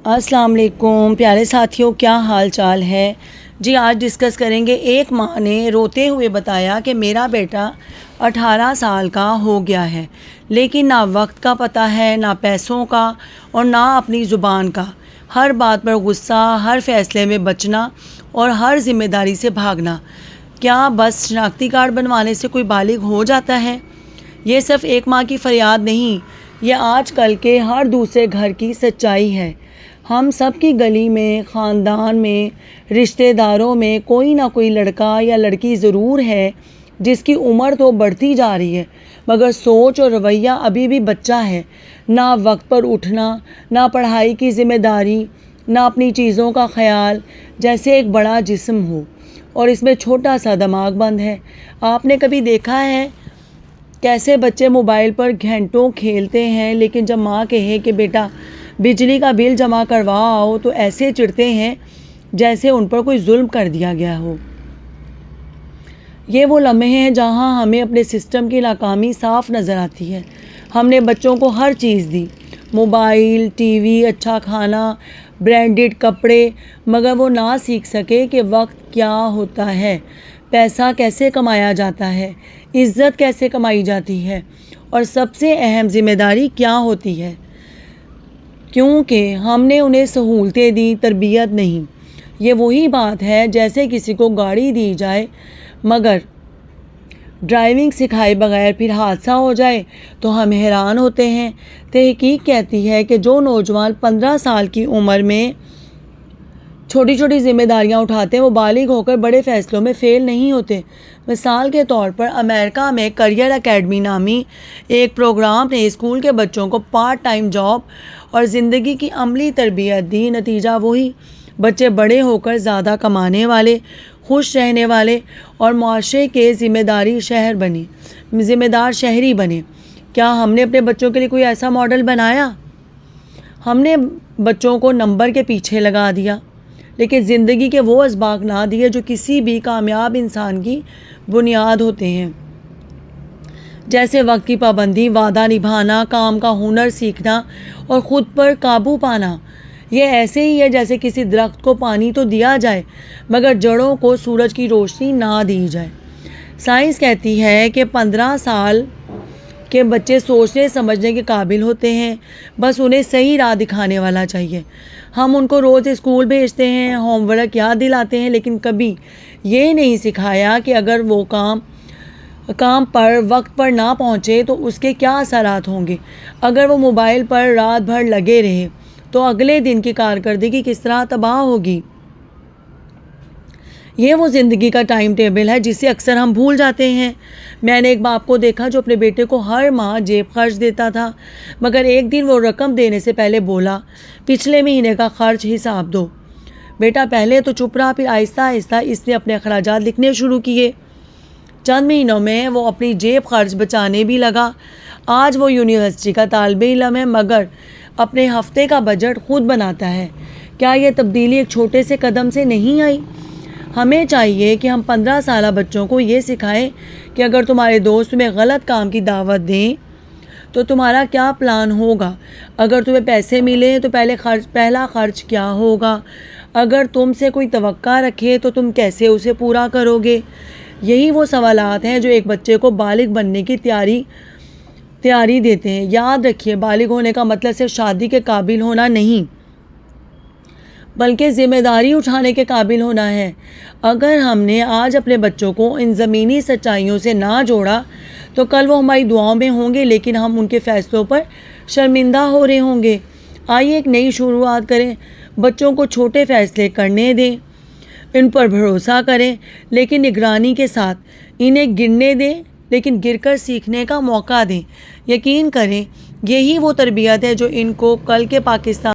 السلام علیکم پیارے ساتھیوں، کیا حال چال ہے جی؟ آج ڈسکس کریں گے۔ ایک ماں نے روتے ہوئے بتایا کہ میرا بیٹا 18 سال کا ہو گیا ہے، لیکن نہ وقت کا پتہ ہے، نہ پیسوں کا اور نہ اپنی زبان کا۔ ہر بات پر غصہ، ہر فیصلے میں بچنا اور ہر ذمہ داری سے بھاگنا۔ کیا بس شناختی کارڈ بنوانے سے کوئی بالغ ہو جاتا ہے؟ یہ صرف ایک ماں کی فریاد نہیں، یہ آج کل کے ہر دوسرے گھر کی سچائی ہے۔ ہم سب کی گلی میں، خاندان میں، رشتہ داروں میں کوئی نہ کوئی لڑکا یا لڑکی ضرور ہے جس کی عمر تو بڑھتی جا رہی ہے مگر سوچ اور رویہ ابھی بھی بچہ ہے۔ نہ وقت پر اٹھنا، نہ پڑھائی کی ذمہ داری، نہ اپنی چیزوں کا خیال، جیسے ایک بڑا جسم ہو اور اس میں چھوٹا سا دماغ بند ہے۔ آپ نے کبھی دیکھا ہے کیسے بچے موبائل پر گھنٹوں کھیلتے ہیں، لیکن جب ماں کہے کہ بیٹا بجلی کا بل جمع کرواؤ تو ایسے چڑھتے ہیں جیسے ان پر کوئی ظلم کر دیا گیا ہو۔ یہ وہ لمحے ہیں جہاں ہمیں اپنے سسٹم کی ناکامی صاف نظر آتی ہے۔ ہم نے بچوں کو ہر چیز دی، موبائل، ٹی وی، اچھا کھانا، برانڈڈ کپڑے، مگر وہ نہ سیکھ سکے کہ وقت کیا ہوتا ہے، پیسہ کیسے کمایا جاتا ہے، عزت کیسے کمائی جاتی ہے اور سب سے اہم ذمہ داری کیا ہوتی ہے۔ کیونکہ ہم نے انہیں سہولتیں دی، تربیت نہیں۔ یہ وہی بات ہے جیسے کسی کو گاڑی دی جائے مگر ڈرائیونگ سکھائے بغیر پھر حادثہ ہو جائے تو ہم حیران ہوتے ہیں۔ تحقیق کہتی ہے کہ جو نوجوان 15 سال کی عمر میں چھوٹی چھوٹی ذمہ داریاں اٹھاتے ہیں وہ بالغ ہو کر بڑے فیصلوں میں فیل نہیں ہوتے۔ مثال کے طور پر امریکہ میں کیریئر اکیڈمی نامی ایک پروگرام نے اسکول کے بچوں کو پارٹ ٹائم جاب اور زندگی کی عملی تربیت دی۔ نتیجہ وہی، بچے بڑے ہو کر زیادہ کمانے والے، خوش رہنے والے اور معاشرے کے ذمہ دار شہری بنے۔ کیا ہم نے اپنے بچوں کے لیے کوئی ایسا ماڈل بنایا؟ ہم نے بچوں کو نمبر کے پیچھے لگا دیا، لیکن زندگی کے وہ اسباق نہ دیے جو کسی بھی کامیاب انسان کی بنیاد ہوتے ہیں، جیسے وقت کی پابندی، وعدہ نبھانا، کام کا ہنر سیکھنا اور خود پر قابو پانا۔ یہ ایسے ہی ہے جیسے کسی درخت کو پانی تو دیا جائے مگر جڑوں کو سورج کی روشنی نہ دی جائے۔ سائنس کہتی ہے کہ 15 سال کے بچے سوچنے سمجھنے کے قابل ہوتے ہیں، بس انہیں صحیح راہ دکھانے والا چاہیے۔ ہم ان کو روز اسکول بھیجتے ہیں، ہوم ورک یاد دلاتے ہیں، لیکن کبھی یہ نہیں سکھایا کہ اگر وہ کام پر وقت پر نہ پہنچے تو اس کے کیا اثرات ہوں گے۔ اگر وہ موبائل پر رات بھر لگے رہے تو اگلے دن کی کارکردگی کس طرح تباہ ہوگی۔ یہ وہ زندگی کا ٹائم ٹیبل ہے جسے اکثر ہم بھول جاتے ہیں۔ میں نے ایک باپ کو دیکھا جو اپنے بیٹے کو ہر ماہ جیب خرچ دیتا تھا، مگر ایک دن وہ رقم دینے سے پہلے بولا، پچھلے مہینے کا خرچ حساب دو۔ بیٹا پہلے تو چپ رہا، پھر آہستہ آہستہ اس نے اپنے اخراجات لکھنے شروع کیے۔ چند مہینوں میں وہ اپنی جیب خرچ بچانے بھی لگا۔ آج وہ یونیورسٹی کا طالب علم ہے مگر اپنے ہفتے کا بجٹ خود بناتا ہے۔ کیا یہ تبدیلی ایک چھوٹے سے قدم سے نہیں آئی؟ ہمیں چاہیے کہ ہم 15 سالہ بچوں کو یہ سکھائیں کہ اگر تمہارے دوست تمہیں غلط کام کی دعوت دیں تو تمہارا کیا پلان ہوگا۔ اگر تمہیں پیسے ملے تو پہلا خرچ کیا ہوگا۔ اگر تم سے کوئی توقع رکھے تو تم کیسے اسے پورا کرو گے۔ یہی وہ سوالات ہیں جو ایک بچے کو بالغ بننے کی تیاری دیتے ہیں۔ یاد رکھیے، بالغ ہونے کا مطلب صرف شادی کے قابل ہونا نہیں بلکہ ذمہ داری اٹھانے کے قابل ہونا ہے۔ اگر ہم نے آج اپنے بچوں کو ان زمینی سچائیوں سے نہ جوڑا تو کل وہ ہماری دعاؤں میں ہوں گے لیکن ہم ان کے فیصلوں پر شرمندہ ہو رہے ہوں گے۔ آئیے ایک نئی شروعات کریں، بچوں کو چھوٹے فیصلے کرنے دیں، ان پر بھروسہ کریں لیکن نگرانی کے ساتھ، انہیں گرنے دیں لیکن گر کر سیکھنے کا موقع دیں۔ یقین کریں یہی وہ تربیت ہے جو ان کو کل کے پاکستان